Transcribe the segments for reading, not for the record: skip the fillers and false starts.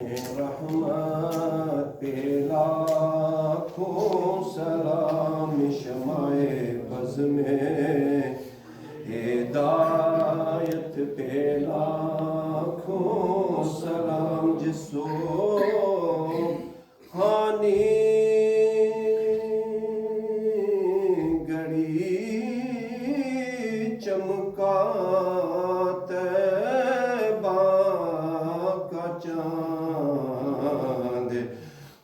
رحمت پہ لاکھوں سلام، شمع بز میں ہدایت پہ لاکھوں سلام، جس روحانی گھڑی چمکا چاند،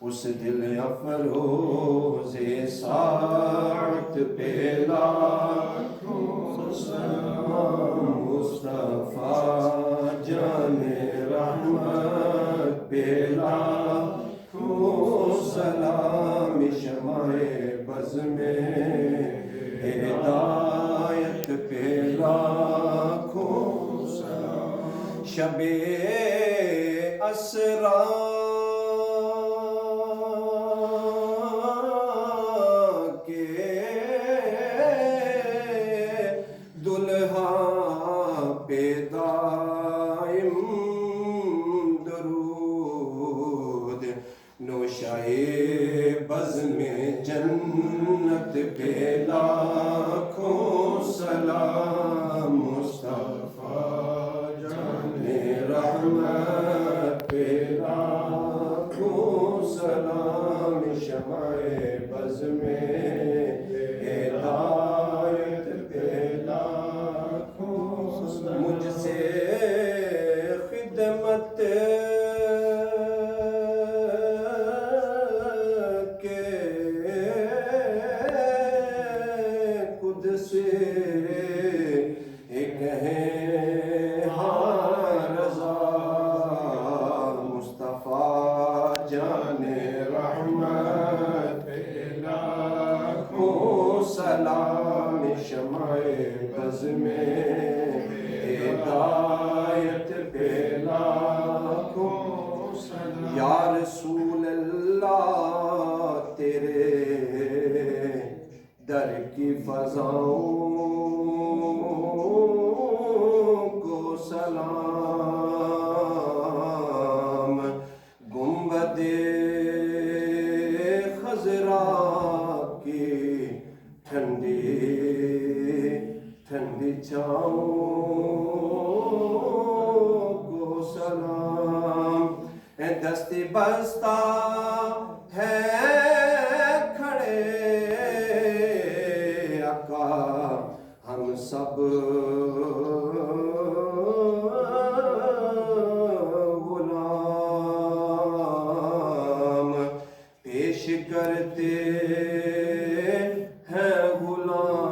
اس دل افروز ساعت پہ لاکھوں سلام، مصطفیٰ جان رحمت پہ لاکھوں سلام، شمع بز میں ہدایت پہ لاکھوں سلام، شب اسرا کے دلہا پہ دائم درود، نوشائے بز میں جنت پہ لاکھوں سلام، مصطفیٰ جان رحمت پہ لاکھوں سلام، شمع بز میں ہدایت پہ لاکھوں سلام، مجھ سے خدمت کے قدس جان رحمت پہ لاکھوں سلام، شمع بز میں ہدایت پہ لاکھوں سلام، یا رسول اللہ تیرے در کی فضاؤں کو سلام، گنبد خضرا کی ٹھنڈی ٹھنڈی چھاؤں کو سلام، دستی بستہ ہے کھڑے آقا ہم سب کرتے ہیں غلام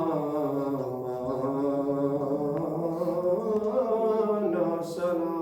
سلام۔